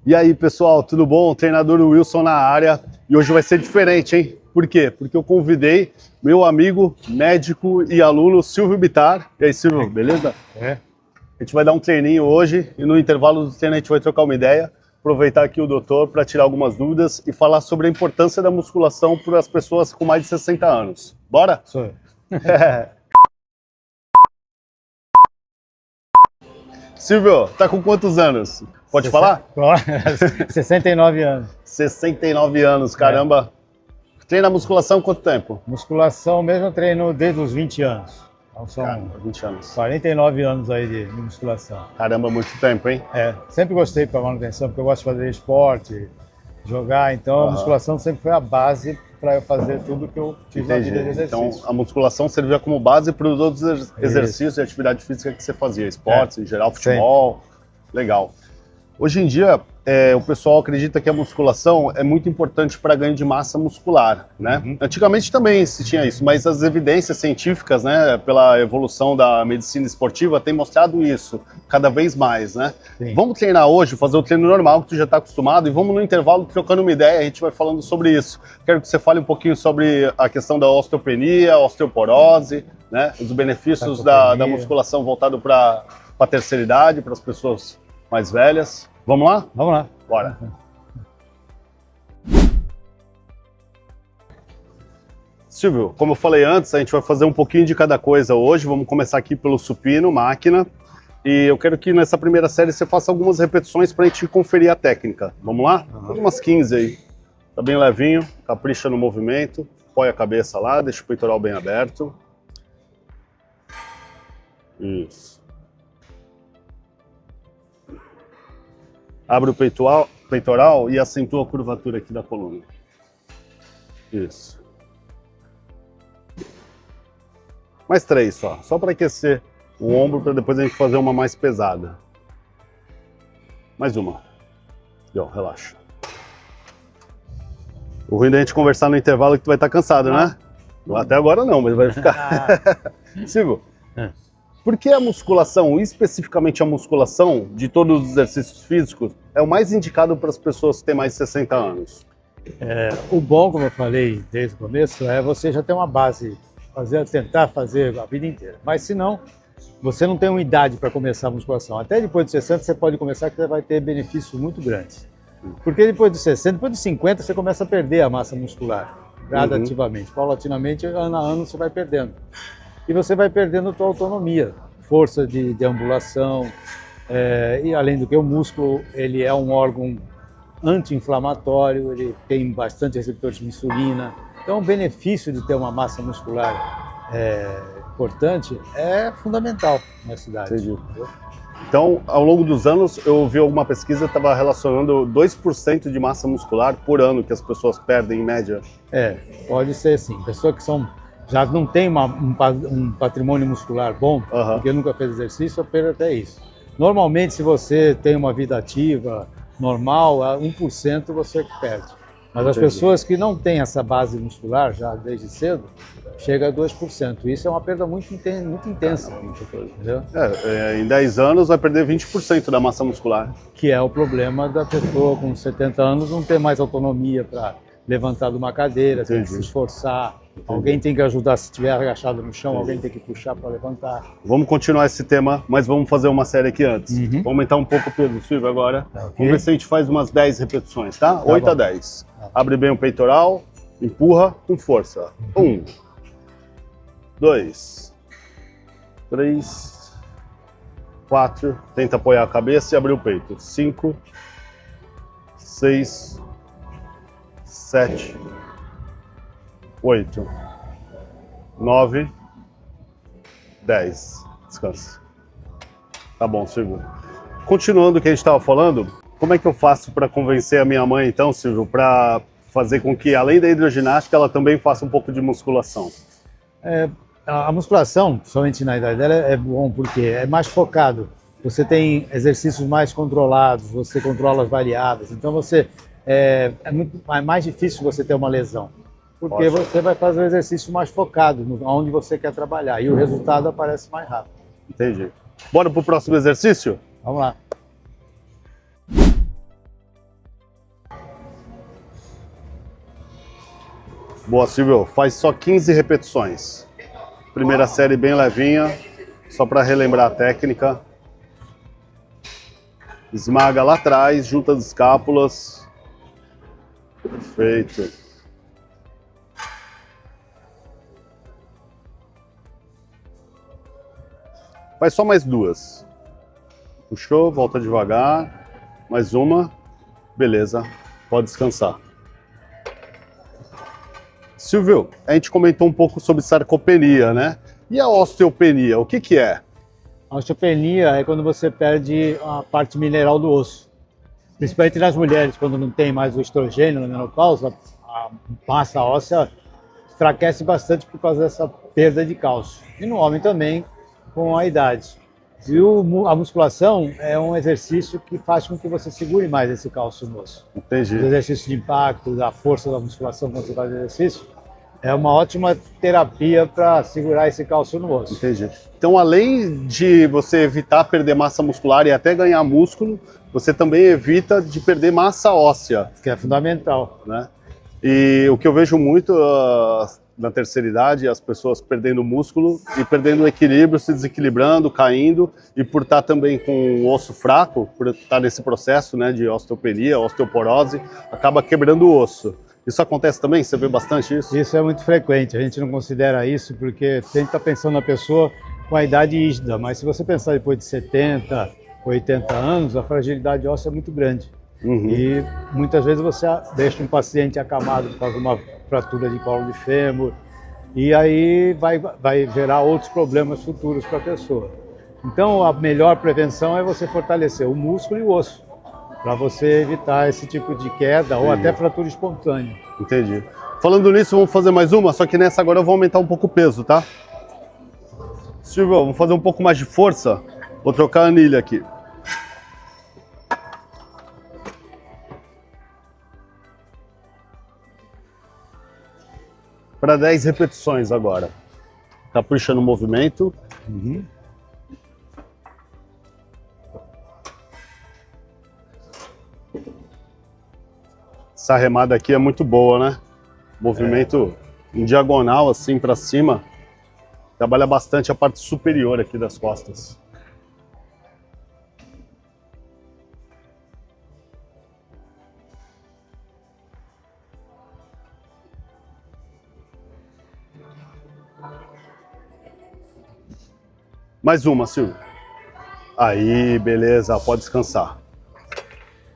E aí, pessoal, tudo bom? O treinador Wilson na área. E hoje vai ser diferente, hein? Por quê? Porque eu convidei meu amigo, médico e aluno Silvio Bittar. E aí, Silvio, beleza? É. A gente vai dar um treininho hoje e no intervalo do treino a gente vai trocar uma ideia, aproveitar aqui o doutor para tirar algumas dúvidas e falar sobre a importância da musculação para as pessoas com mais de 60 anos. Bora? Sou eu. Silvio, tá com quantos anos? Pode falar? 69 anos. 69 anos, caramba. Treina musculação há quanto tempo? Musculação mesmo eu treino desde os 20 anos. Então são Caramba, 20 anos. 49 anos aí de musculação. Caramba, muito tempo, hein? Sempre gostei para manutenção, porque eu gosto de fazer esporte, jogar, então a musculação sempre foi a base para eu fazer tudo que eu fiz na vida de exercício. Então a musculação servia como base para os outros exercícios e atividade física que você fazia, esportes em geral, futebol, legal. Hoje em dia, o pessoal acredita que a musculação é muito importante para ganho de massa muscular, né? Antigamente também se tinha isso, mas as evidências científicas, né, pela evolução da medicina esportiva, têm mostrado isso cada vez mais, né? Sim. Vamos treinar hoje, fazer o treino normal que tu já está acostumado e vamos no intervalo trocando uma ideia, a gente vai falando sobre isso. Quero que você fale um pouquinho sobre a questão da osteopenia, osteoporose, né, os benefícios da musculação voltado para a terceira idade, para as pessoas mais velhas. Vamos lá? Vamos lá. Bora. Silvio, como eu falei antes, a gente vai fazer um pouquinho de cada coisa hoje. Vamos começar aqui pelo supino, máquina. E eu quero que nessa primeira série você faça algumas repetições para a gente conferir a técnica. Vamos lá? Faz umas 15 aí. Tá bem levinho, capricha no movimento. Põe a cabeça lá, deixa o peitoral bem aberto. Isso. Abre o peitoral e acentua a curvatura aqui da coluna. Isso. Mais 3 só para aquecer o ombro, para depois a gente fazer uma mais pesada. Mais uma. E, ó, relaxa. O ruim da gente conversar no intervalo é que tu vai estar cansado, né? Até agora não, mas vai ficar. Silvio. Por que a musculação, especificamente a musculação de todos os exercícios físicos, é o mais indicado para as pessoas que têm mais de 60 anos? O bom, como eu falei desde o começo, é você já ter uma base, tentar fazer a vida inteira. Mas se não, você não tem uma idade para começar a musculação. Até depois de 60 você pode começar, que você vai ter benefícios muito grandes. Porque depois de 60, depois de 50 você começa a perder a massa muscular, gradativamente. Paulatinamente, ano a ano você vai perdendo. E você vai perdendo a tua autonomia, força de ambulação, e além do que o músculo, ele é um órgão anti-inflamatório, ele tem bastante receptores de insulina, então o benefício de ter uma massa muscular importante é fundamental nessa idade. Entendi. Então, ao longo dos anos, eu vi alguma pesquisa que estava relacionando 2% de massa muscular por ano que as pessoas perdem em média. Pode ser sim, pessoas que já não tem um patrimônio muscular bom, porque nunca fez exercício, eu perco até isso. Normalmente, se você tem uma vida ativa, normal, 1% você perde. Mas as pessoas que não têm essa base muscular já desde cedo, chega a 2%. Isso é uma perda muito intensa. Entendeu? Em 10 anos vai perder 20% da massa muscular. Que é o problema da pessoa com 70 anos não ter mais autonomia para levantar de uma cadeira, tem que se esforçar. Alguém tem que ajudar, se estiver agachado no chão, alguém tem que puxar para levantar. Vamos continuar esse tema, mas vamos fazer uma série aqui antes. Vamos aumentar um pouco o peso, Silvio, agora. Vamos ver se a gente faz umas 10 repetições, tá? 8 a 10. Abre bem o peitoral, empurra com força. 1, 2, 3, 4. Tenta apoiar a cabeça e abrir o peito. 5, 6, 7, 8, 9, 10. Descansa. Tá bom, Silvio. Continuando o que a gente estava falando, como é que eu faço para convencer a minha mãe, então, Silvio, para fazer com que, além da hidroginástica, ela também faça um pouco de musculação? A musculação, somente na idade dela, é bom porque é mais focado. Você tem exercícios mais controlados, você controla as variáveis, então é mais difícil você ter uma lesão. Porque você vai fazer o exercício mais focado, onde você quer trabalhar, e o resultado aparece mais rápido. Entendi. Bora pro próximo exercício? Vamos lá. Boa, Silvio. Faz só 15 repetições. Primeira série bem levinha, só para relembrar a técnica. Esmaga lá atrás, junta as escápulas. Perfeito. Faz só mais duas. Puxou, volta devagar. Mais uma. Beleza, pode descansar. Silvio, a gente comentou um pouco sobre sarcopenia, né? E a osteopenia, o que que é? A osteopenia é quando você perde a parte mineral do osso. Principalmente nas mulheres, quando não tem mais o estrogênio na menopausa, a massa óssea enfraquece bastante por causa dessa perda de cálcio. E no homem também, com a idade. E a musculação é um exercício que faz com que você segure mais esse cálcio no osso. Entendi. Os exercícios de impacto, a força da musculação quando você faz exercício, é uma ótima terapia para segurar esse cálcio no osso. Entendi. Então, além de você evitar perder massa muscular e até ganhar músculo, você também evita de perder massa óssea. Que é fundamental. Né? E o que eu vejo muito na terceira idade, as pessoas perdendo músculo e perdendo o equilíbrio, se desequilibrando, caindo, e por estar também com o osso fraco, por estar nesse processo, né, de osteopenia, osteoporose, acaba quebrando o osso. Isso acontece também? Você vê bastante isso? Isso é muito frequente, a gente não considera isso porque tem que estar pensando na pessoa com a idade rígida, mas se você pensar depois de 70, 80 anos, a fragilidade óssea é muito grande. Uhum. E muitas vezes você deixa um paciente acamado por causa de uma fratura de colo de fêmur, e aí vai gerar outros problemas futuros para a pessoa. Então a melhor prevenção é você fortalecer o músculo e o osso, para você evitar esse tipo de queda ou até fratura espontânea. Entendi. Falando nisso, vamos fazer mais uma, só que nessa agora eu vou aumentar um pouco o peso, tá? Silvio, vamos fazer um pouco mais de força. Vou trocar a anilha aqui. Para 10 repetições agora. Capricha no movimento. Uhum. Essa remada aqui é muito boa, né? Movimento em diagonal, assim, para cima. Trabalha bastante a parte superior aqui das costas. Mais uma, Silvio. Aí, beleza, pode descansar.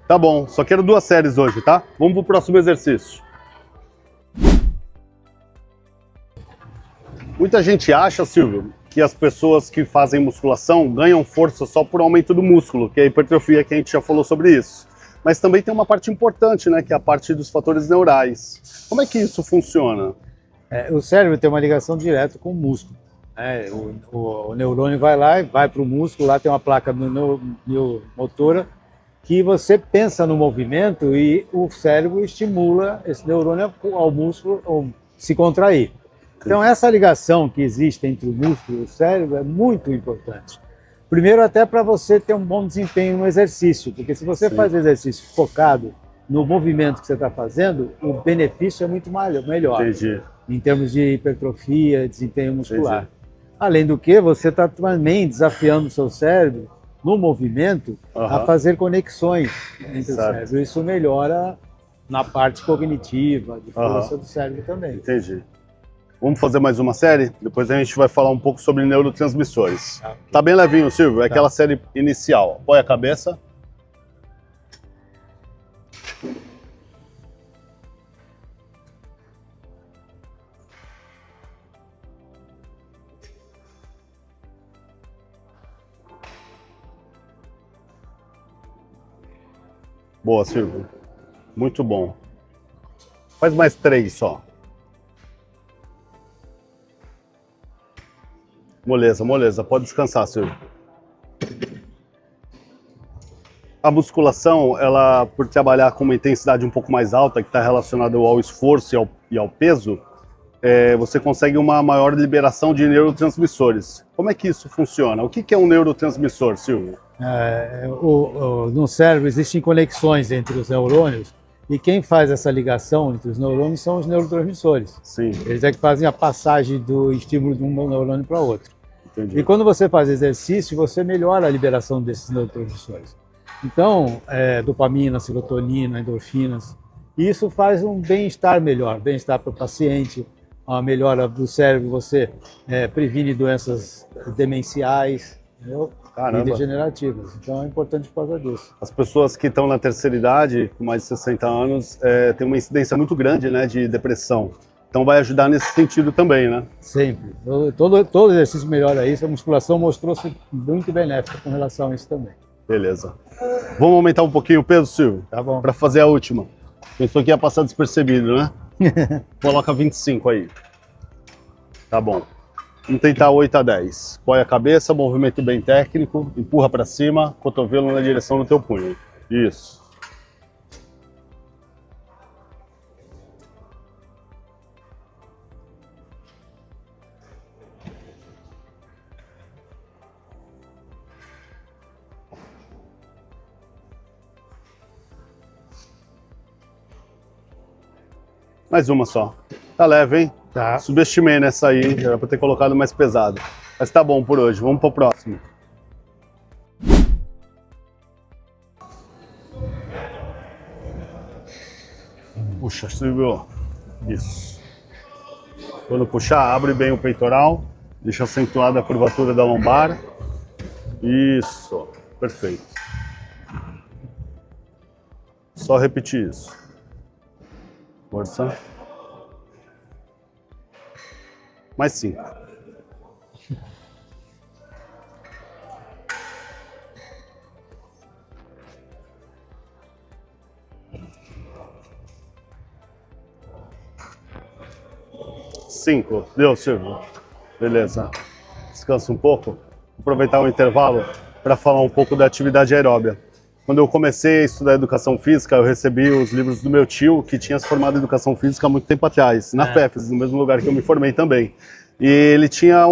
Tá bom, só quero 2 séries hoje, tá? Vamos pro próximo exercício. Muita gente acha, Silvio, que as pessoas que fazem musculação ganham força só por aumento do músculo, que é a hipertrofia, que a gente já falou sobre isso. Mas também tem uma parte importante, né, que é a parte dos fatores neurais. Como é que isso funciona? O cérebro tem uma ligação direta com o músculo. O neurônio vai lá e vai para o músculo, lá tem uma placa motora que você pensa no movimento e o cérebro estimula esse neurônio ao músculo se contrair. Então essa ligação que existe entre o músculo e o cérebro é muito importante. Primeiro até para você ter um bom desempenho no exercício, porque se você faz exercício focado no movimento que você está fazendo, o benefício é muito melhor. Entendi. Em termos de hipertrofia, desempenho muscular. Entendi. Além do que, você está também desafiando o seu cérebro, no movimento, a fazer conexões entre o cérebro. Isso melhora na parte cognitiva, de força do cérebro também. Entendi. Vamos fazer mais uma série? Depois a gente vai falar um pouco sobre neurotransmissores. Tá bem levinho, Silvio? É aquela série inicial. Apoia a cabeça. Boa, Silvio. Muito bom. Faz mais 3 só. Moleza, moleza. Pode descansar, Silvio. A musculação, ela, por trabalhar com uma intensidade um pouco mais alta, que está relacionada ao esforço e ao peso, você consegue uma maior liberação de neurotransmissores. Como é que isso funciona? O que é um neurotransmissor, Silvio? No cérebro existem conexões entre os neurônios E quem faz essa ligação entre os neurônios são os neurotransmissores. Sim, Eles é que fazem a passagem do estímulo de um neurônio para outro. entendi. E quando você faz exercício, você melhora a liberação desses neurotransmissores. Então, dopamina, serotonina, endorfinas, isso faz um bem-estar melhor, bem-estar para o paciente, a melhora do cérebro, você previne doenças demenciais, entendeu? Caramba. E degenerativas. Então é importante por causa disso. As pessoas que estão na terceira idade, com mais de 60 anos, têm uma incidência muito grande, né, de depressão. Então vai ajudar nesse sentido também, né? Sempre. Todo exercício melhora isso. A musculação mostrou-se muito benéfica com relação a isso também. Beleza. Vamos aumentar um pouquinho o peso, Silvio? Tá bom. Para fazer a última. Pensou que ia passar despercebido, né? Coloca 25 aí. Tá bom. Vamos tentar 8 a 10. Põe a cabeça, movimento bem técnico, empurra para cima, cotovelo na direção do teu punho. Isso. Mais uma só. Tá leve, hein? Tá. Subestimei nessa aí, era pra ter colocado mais pesado. Mas tá bom por hoje, vamos pro próximo. Puxa, Silvio. Isso. Quando puxar, abre bem o peitoral, deixa acentuada a curvatura da lombar. Isso, perfeito. Só repetir isso. Força. Mais 5. Deu, Silvio? Beleza. Descansa um pouco. Vou aproveitar o intervalo para falar um pouco da atividade aeróbia. Quando eu comecei a estudar educação física, eu recebi os livros do meu tio, que tinha se formado em educação física há muito tempo atrás, na FEFES, no mesmo lugar que eu me formei também. E ele tinha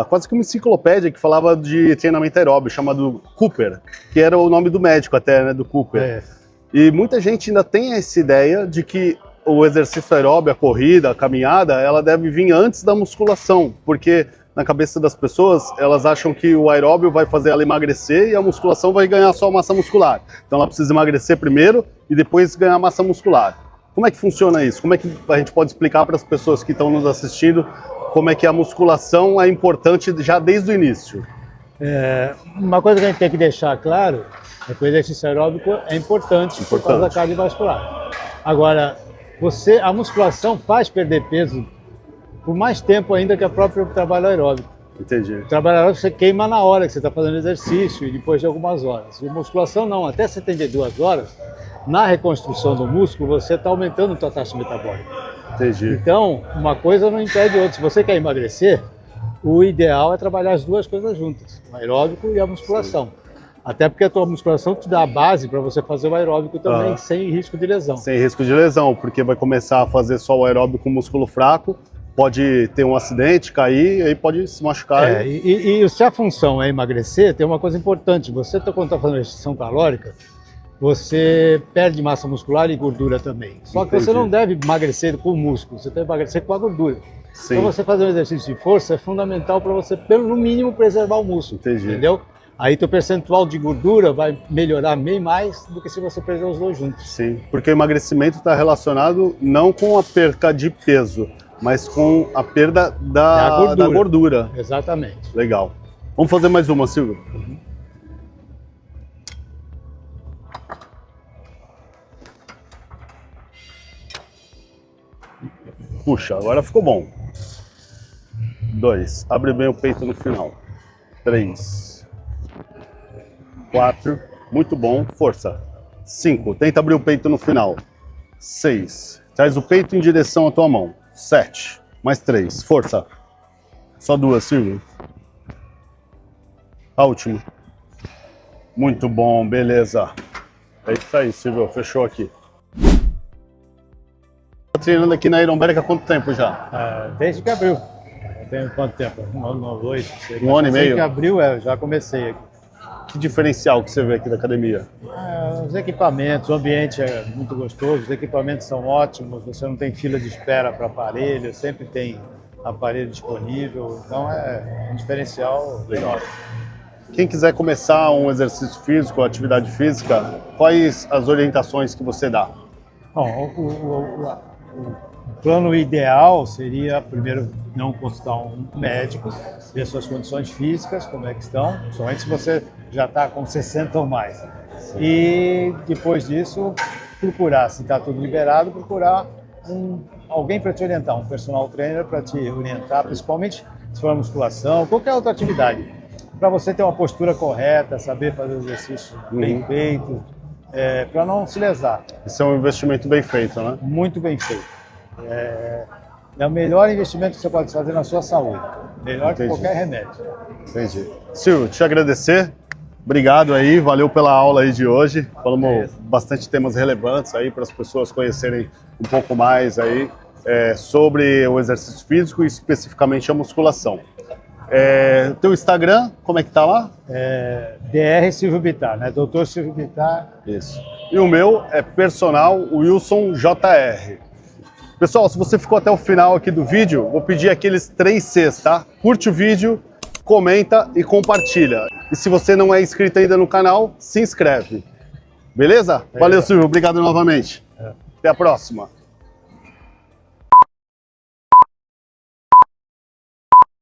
quase que uma enciclopédia que falava de treinamento aeróbio, chamado Cooper, que era o nome do médico até, né, do Cooper. E muita gente ainda tem essa ideia de que o exercício aeróbio, a corrida, a caminhada, ela deve vir antes da musculação, porque na cabeça das pessoas, elas acham que o aeróbio vai fazer ela emagrecer e a musculação vai ganhar só massa muscular. Então ela precisa emagrecer primeiro e depois ganhar massa muscular. Como é que funciona isso? Como é que a gente pode explicar para as pessoas que estão nos assistindo como é que a musculação é importante já desde o início? Uma coisa que a gente tem que deixar claro é que o exercício aeróbico é importante por causa da cardiovascular. Agora, a musculação faz perder peso por mais tempo ainda que o próprio trabalho aeróbico. Entendi. O trabalho aeróbico você queima na hora que você está fazendo exercício e depois de algumas horas. E musculação não, até 72 horas, na reconstrução do músculo, você está aumentando a sua taxa metabólica. Entendi. Então, uma coisa não impede a outra. Se você quer emagrecer, o ideal é trabalhar as duas coisas juntas, o aeróbico e a musculação. Sim. Até porque a tua musculação te dá a base para você fazer o aeróbico também, sem risco de lesão. Sem risco de lesão, porque vai começar a fazer só o aeróbico com músculo fraco, pode ter um acidente, cair, e aí pode se machucar. E se a função é emagrecer, tem uma coisa importante. Você, quando está fazendo restrição calórica, você perde massa muscular e gordura também. Só que você não deve emagrecer com o músculo, você deve emagrecer com a gordura. Sim. Então você fazer um exercício de força é fundamental para você, no mínimo, preservar o músculo. Entendeu? Aí teu percentual de gordura vai melhorar bem mais do que se você perder os dois juntos. Sim, porque o emagrecimento está relacionado não com a perda de peso, mas com a perda da gordura. Exatamente. Legal. Vamos fazer mais uma, Silvio. Puxa, agora ficou bom. 2. Abre bem o peito no final. 3. 4. Muito bom. Força. 5. Tenta abrir o peito no final. 6. Traz o peito em direção à tua mão. 7. Mais 3. Força. Só 2, Silvio. A última. Muito bom, beleza. É isso aí, Silvio. Fechou aqui. Tá treinando aqui na Ironberg há quanto tempo já? Desde que abriu. Tem quanto tempo? Um ano e meio? Um ano e meio? Desde que abriu, já comecei aqui. Que diferencial que você vê aqui da academia? Os equipamentos, o ambiente é muito gostoso, os equipamentos são ótimos, você não tem fila de espera para aparelho, sempre tem aparelho disponível, então é um diferencial legal. Quem quiser começar um exercício físico, atividade física, quais as orientações que você dá? Bom, o plano ideal seria, primeiro, não consultar um médico, ver suas condições físicas, como é que estão, somente se você já está com 60 ou mais. E depois disso, procurar, se está tudo liberado, procurar alguém para te orientar, um personal trainer para te orientar, principalmente se for musculação, qualquer outra atividade, para você ter uma postura correta, saber fazer os exercícios bem feitos, para não se lesar. Isso é um investimento bem feito, né? Muito bem feito. É o melhor investimento que você pode fazer na sua saúde, melhor que qualquer remédio. Entendi. Silvio, te agradecer. Obrigado aí, valeu pela aula aí de hoje. Falamos bastante temas relevantes aí para as pessoas conhecerem um pouco mais aí sobre o exercício físico e especificamente a musculação. Teu Instagram, como é que tá lá? Dr. Silvio Bittar, né? Dr. Silvio Bittar. Isso. E o meu é personal Wilson JR. Pessoal, se você ficou até o final aqui do vídeo, vou pedir aqueles 3 Cs, tá? Curte o vídeo, comenta e compartilha. E se você não é inscrito ainda no canal, se inscreve. Beleza? Valeu, Silvio. Obrigado novamente. Até a próxima.